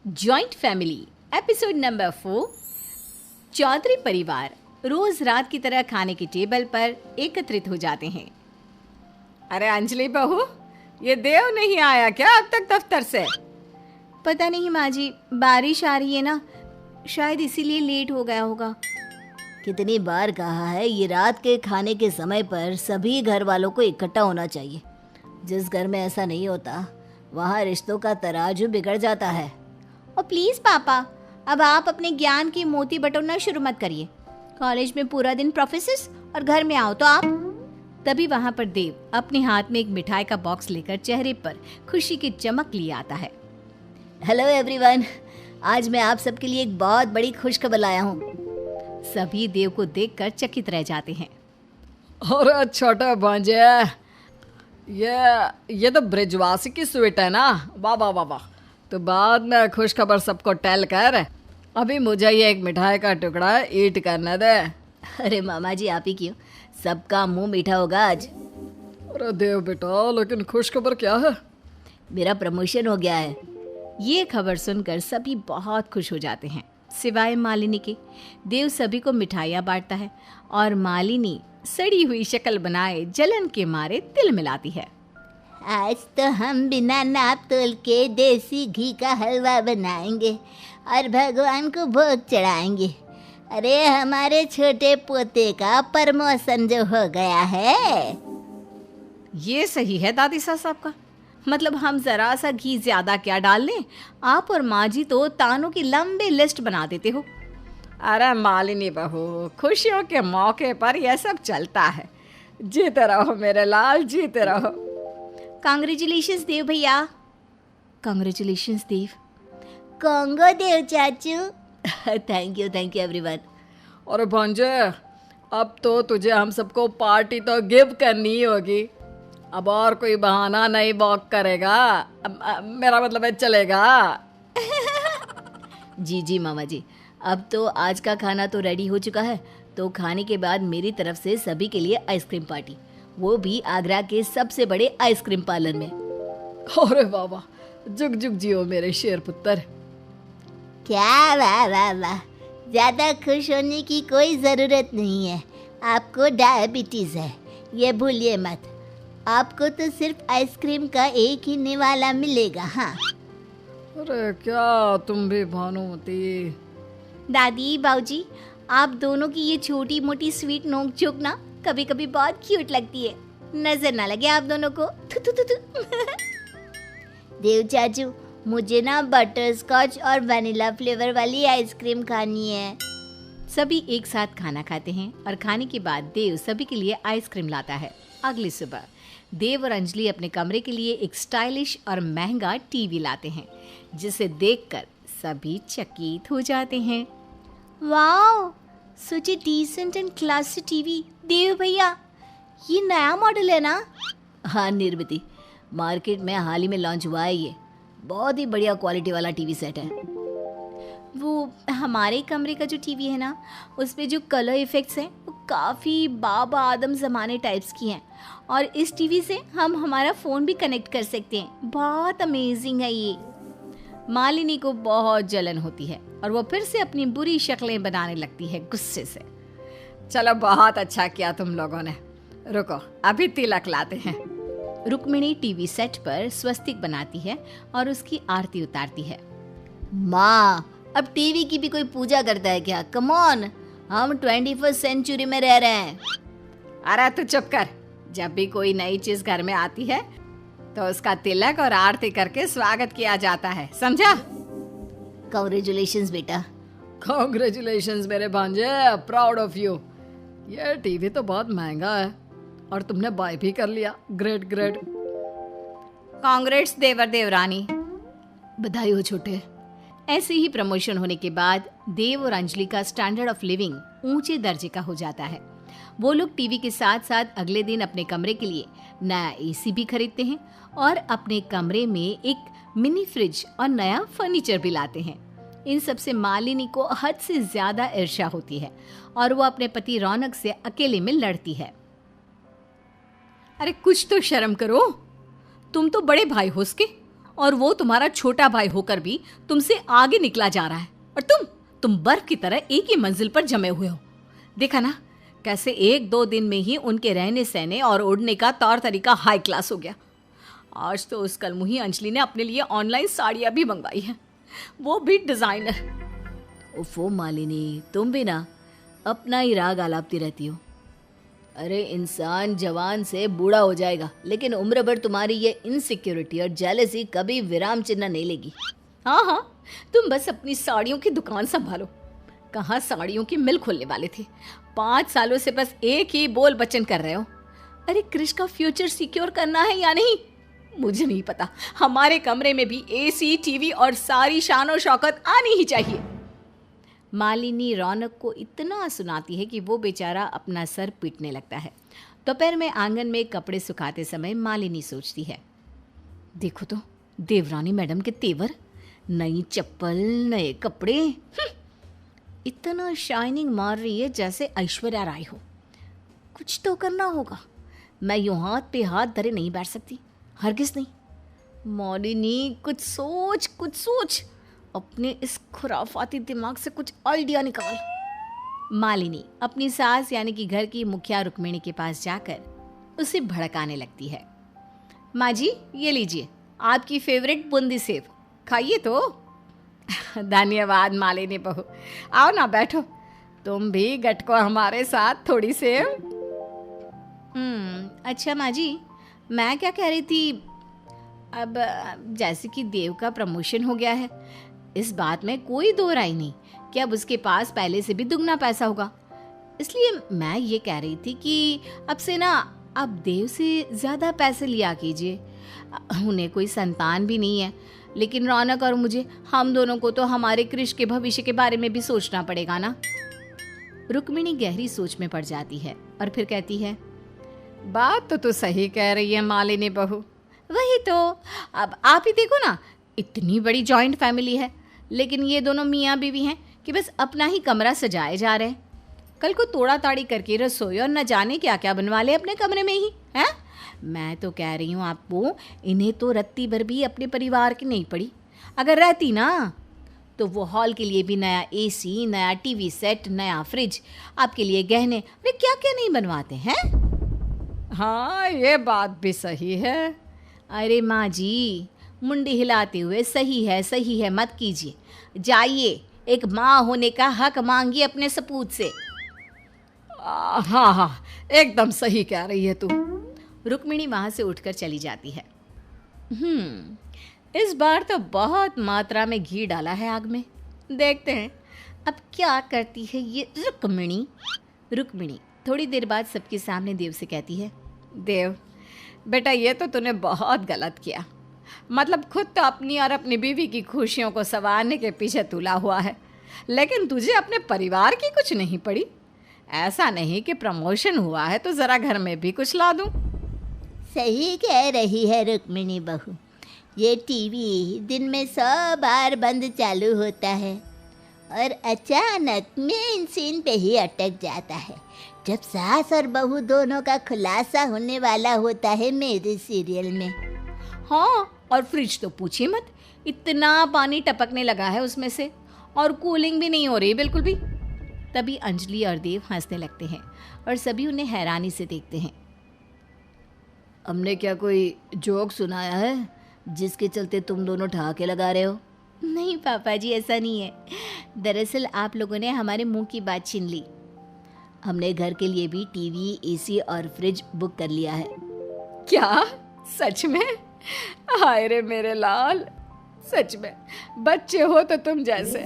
Joint family episode number 4। Chaudhary परिवार रोज रात की तरह खाने की टेबल पर एकत्रित हो जाते हैं। अरे अंजलि बहू, ये देव नहीं आया क्या अब तक दफ्तर से? पता नहीं माँ जी, बारिश आ रही है ना, शायद इसीलिए लेट हो गया होगा। कितनी बार कहा है, ये रात के खाने के समय पर सभी घर वालों को इकट्ठा होना चाहिए। जिस घर में ऐसा नहीं होता वहाँ रिश्तों का तराजू बिगड़ जाता है। और प्लीज़ पापा, अब आप अपने ज्ञान की मोती बटोरना शुरू मत करिए। कॉलेज में पूरा दिन प्रोफेसर्स और घर में आओ तो आप। तभी वहाँ पर देव अपने हाथ में एक मिठाई का बॉक्स लेकर चेहरे पर खुशी की चमक लिए आता है। हेलो एवरीवन, आज मैं आप सबके लिए एक बहुत बड़ी खुशखबर लाया हूँ। सभी देव को देखकर चकित रह जाते हैं। अरे छोटे भांजे, ये तो ब्रिजवासी की स्वीट है ना? वाह वाह वाह वाह। तो बाद में खुशखबर सबको टेल कर, अभी मुझे ये एक मिठाई का टुकड़ा ईट करने दे। अरे मामा जी, आप ही क्यों, सबका मुंह मीठा होगा आज। अरे देव बेटा, लेकिन खुशखबर क्या है? मेरा प्रमोशन हो गया है। ये खबर सुनकर सभी बहुत खुश हो जाते हैं, सिवाय मालिनी के। देव सभी को मिठाइयाँ बांटता है और मालिनी सड़ी हुई शक्ल बनाए जलन के मारे तिल मिलाती है। आज तो हम बिना नाप तोल के देसी घी का हलवा बनाएंगे और भगवान को भोग चढ़ाएंगे। अरे हमारे छोटे पोते का प्रमोशन जो हो गया है। ये सही है दादी साहब का, मतलब हम जरा सा घी ज्यादा क्या डाल लें, आप और माँ जी तो तानों की लंबी लिस्ट बना देते हो। अरे मालिनी बहू, खुशियों के मौके पर यह सब चलता है। जीते रहो मेरे लाल, जीते रहो। कांग्रेचुलेशंस देव भैया। कांग्रेचुलेशंस देव। कॉन्गो देव चाचू। Thank you everyone. और भांजे, अब तो तुझे हम सबको पार्टी तो गिव करनी ही होगी। अब और कोई बहाना नहीं वॉक करेगा। मेरा मतलब है चलेगा। जी मामा जी, अब तो आज का खाना तो रेडी हो चुका है, तो खाने के बाद मेरी तरफ से सभी के लिए आइसक्रीम पार्टी, वो भी आगरा के सबसे बड़े आइसक्रीम पार्लर में। अरे वाह वाह, जुग जुग जियो मेरे शेर पुत्र। क्या वाह वाह वाह, ज्यादा खुश होने की कोई जरूरत नहीं है। आपको डायबिटीज है, ये भूलिए मत। आपको तो सिर्फ आइसक्रीम का एक ही निवाला मिलेगा। हाँ। अरे क्या तुम भी भानुमती। दादी बाऊजी, आप दोनों की ये छोटी मोटी स्वीट नोक झोंक ना कभी कभी बहुत क्यूट लगती है। नजर ना लगे आप दोनों को। थु थु थु थु। देव चाचू, मुझे ना बटर स्कॉच और वनीला फ्लेवर वाली आइसक्रीम खानी है। सभी एक साथ खाना खाते हैं और खाने के बाद देव सभी के लिए आइसक्रीम लाता है। अगली सुबह देव और अंजलि अपने कमरे के लिए एक स्टाइलिश और महंगा टीवी लाते हैं, जिसे देखकर सभी चकित हो जाते हैं। Wow, such a decent and classy TV. Dev भैया, ये नया मॉडल है ना? हाँ निर्मिति, मार्केट में हाल ही में लॉन्च हुआ है। ये बहुत ही बढ़िया क्वालिटी वाला टीवी सेट है। वो हमारे कमरे का जो टीवी है ना, उस पे जो कलर इफेक्ट्स हैं वो काफ़ी बाबा आदम ज़माने टाइप्स की हैं, और इस टीवी से हम हमारा फ़ोन भी कनेक्ट कर सकते हैं। बहुत अमेजिंग है ये। मालिनी को बहुत जलन होती है और वो फिर से अपनी बुरी शक्लें बनाने लगती है गुस्से से। चलो, बहुत अच्छा किया तुम लोगों ने। रुको, अभी तिलक लाते हैं। रुक्मिणी टीवी सेट पर स्वस्तिक बनाती है और उसकी आरती उतारती है। माँ, अब टीवी की भी कोई पूजा करता है क्या? कम ऑन, हम 21वीं सेंचुरी में रह रहे हैं। अरे तू चुप कर। जब भी कोई नई चीज घर में आती है तो उसका तिलक और आरती करके स्वागत किया जाता है, समझा? कांग्रेचुलेशंस बेटा। कांग्रेचुलेशंस मेरे भांजे, प्राउड ऑफ यू। ये टीवी तो बहुत महंगा है और तुमने बाय भी कर लिया। Great great. कांग्रेट्स देवर देवरानी। बधाई हो छोटे। ऐसे ही प्रमोशन होने के बाद देव और अंजलि का स्टैंडर्ड ऑफ लिविंग ऊंचे दर्जे का हो जाता है। वो लोग टीवी के साथ साथ अगले दिन अपने कमरे के लिए नया एसी भी खरीदते हैं और अपने कमरे में एक मिनी फ्रिज और नया फर्नीचर भी लाते हैं। इन सब से मालिनी को हद से ज्यादा ईर्ष्या होती है और वो अपने पति रौनक से अकेले में लड़ती है। अरे कुछ तो शर्म करो, तुम तो बड़े भाई हो उसके और वो तुम्हारा छोटा भाई होकर भी तुमसे आगे निकला जा रहा है, और तुम बर्फ की तरह एक ही मंजिल पर जमे हुए हो। देखा ना कैसे 1-2 दिन में ही उनके रहने सहने और ओढ़ने का तौर तरीका हाई क्लास हो गया। आज तो उस कलमुही अंजलि ने अपने लिए ऑनलाइन साड़ियाँ भी मंगवाई हैं, वो भी डिजाइनर। ओफो मालिनी, तुम भी ना अपना ही राग आलापती रहती हो। अरे इंसान जवान से बूढ़ा हो जाएगा, लेकिन उम्र भर तुम्हारी ये इनसिक्योरिटी और जेलसी कभी विराम चिन्ह नहीं लेगी। हाँ, तुम बस अपनी साड़ियों की दुकान संभालो। कहाँ साड़ियों की मिल खोलने वाले थे, 5 सालों से बस एक ही बोल बचन कर रहे हो। अरे क्रिश का फ्यूचर सिक्योर करना है या नहीं मुझे नहीं पता, हमारे कमरे में भी AC, टीवी और सारी शान और शौकत आनी ही चाहिए। मालिनी रौनक को इतना सुनाती है कि वो बेचारा अपना सर पीटने लगता है। दोपहर में आंगन में कपड़े सुखाते समय मालिनी सोचती है, देखो तो देवरानी मैडम के तेवर, नई चप्पल, नए कपड़े, इतना शाइनिंग मार रही है जैसे ऐश्वर्या राय हो। कुछ तो करना होगा, मैं यूं हाथ पे हाथ धरे नहीं बैठ सकती, हरगिज नहीं। मालिनी कुछ सोच, अपने इस खुराफाती दिमाग से कुछ आइडिया निकाल। मालिनी अपनी सास यानी कि घर की मुखिया रुक्मिणी के पास जाकर उसे भड़काने लगती है। माँ जी ये लीजिए आपकी फेवरेट बूंदी सेव, खाइए तो। धन्यवाद मालिनी बहू, आओ ना बैठो, तुम भी गटको हमारे साथ थोड़ी सेव। अच्छा माँ जी, मैं क्या कह रही थी, अब जैसे कि देव का प्रमोशन हो गया है, इस बात में कोई दो राय नहीं कि अब उसके पास पहले से भी दुगना पैसा होगा। इसलिए मैं ये कह रही थी कि अब से ना आप देव से ज़्यादा पैसे लिया कीजिए। उन्हें कोई संतान भी नहीं है, लेकिन रौनक और मुझे, हम दोनों को तो हमारे कृष के भविष्य के बारे में भी सोचना पड़ेगा ना। रुक्मिणी गहरी सोच में पड़ जाती है और फिर कहती है, बात तो तू सही कह रही है मालिनी बहू। वही तो, अब आप ही देखो ना, इतनी बड़ी जॉइंट फैमिली है, लेकिन ये दोनों मियाँ बीवी हैं कि बस अपना ही कमरा सजाए जा रहे हैं। कल को तोड़ा ताड़ी करके रसोई और न जाने क्या क्या बनवा ले अपने कमरे में ही, हैं? मैं तो कह रही हूँ आपको, इन्हें तो रत्ती भर भी अपने परिवार की नहीं पड़ी। अगर रहती ना तो वो हॉल के लिए भी नया AC, नया TV सेट, नया फ्रिज, आपके लिए गहने, अरे क्या क्या नहीं बनवाते हैं। हाँ ये बात भी सही है। अरे माँ जी, मुंडी हिलाते हुए सही है मत कीजिए, जाइए एक माँ होने का हक मांगिए अपने सपूत से। हाँ एकदम सही कह रही है तू। रुक्मिणी वहाँ से उठकर चली जाती है। इस बार तो बहुत मात्रा में घी डाला है आग में, देखते हैं अब क्या करती है ये रुक्मिणी। रुक्मिणी थोड़ी देर बाद सबके सामने देव से कहती है, देव बेटा ये तो तूने बहुत गलत किया, मतलब खुद तो अपनी और अपनी बीवी की खुशियों को संवारने के पीछे तुला हुआ है, लेकिन तुझे अपने परिवार की कुछ नहीं पड़ी। ऐसा नहीं कि प्रमोशन हुआ है तो ज़रा घर में भी कुछ ला दूं। सही कह रही है रुक्मिणी बहू, ये टीवी दिन में 100 बार बंद चालू होता है और अचानक मेन सीन पे ही अटक जाता है, जब सास और बहू दोनों का खुलासा होने वाला होता है मेरे सीरियल में। हाँ, और फ्रिज तो पूछिए मत, इतना पानी टपकने लगा है उसमें से, और कूलिंग भी नहीं हो रही बिल्कुल भी। तभी अंजलि और देव हंसने लगते हैं और सभी उन्हें हैरानी से देखते हैं। हमने क्या कोई जोक सुनाया है जिसके चलते तुम दोनों ठहाके लगा रहे हो? नहीं पापा जी, ऐसा नहीं है। दरअसल आप लोगों ने हमारे मुंह की बात छीन ली। हमने घर के लिए भी टीवी, AC और फ्रिज बुक कर लिया है। क्या सच में? हाय रे मेरे लाल, सच में बच्चे हो तो तुम जैसे।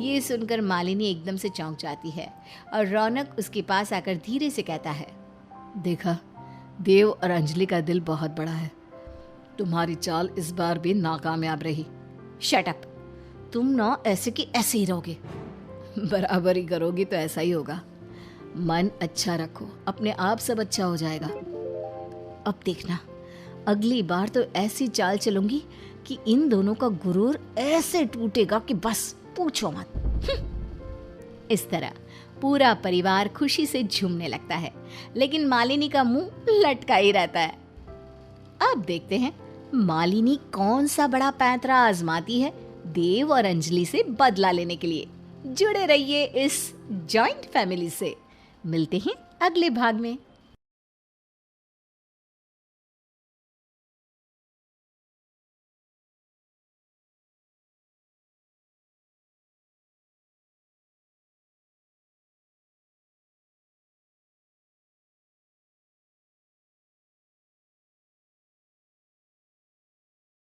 ये सुनकर मालिनी एकदम से चौंक जाती है और रौनक उसके पास आकर धीरे से कहता है, देखा, देव और अंजलि का दिल बहुत बड़ा है। तुम्हारी चाल इस बार भी नाकामयाब रही। शट अप, तुम ना ऐसे की ऐसे ही रहोगे। बराबरी करोगी तो ऐसा ही होगा। मन अच्छा रखो, अपने आप सब अच्छा हो जाएगा। अब देखना, अगली बार तो ऐसी चाल चलूंगी कि इन दोनों का गुरूर ऐसे टूटेगा कि बस पूछो मत। इस तरह पूरा परिवार खुशी से झूमने लगता है, लेकिन मालिनी का मुंह लटका ही रहता है। अब देखते हैं मालिनी कौन सा बड़ा पैंतरा आजमाती है देव और अंजलि से बदला लेने के लिए। जुड़े रहिए इस जॉइंट फैमिली से। मिलते हैं अगले भाग में।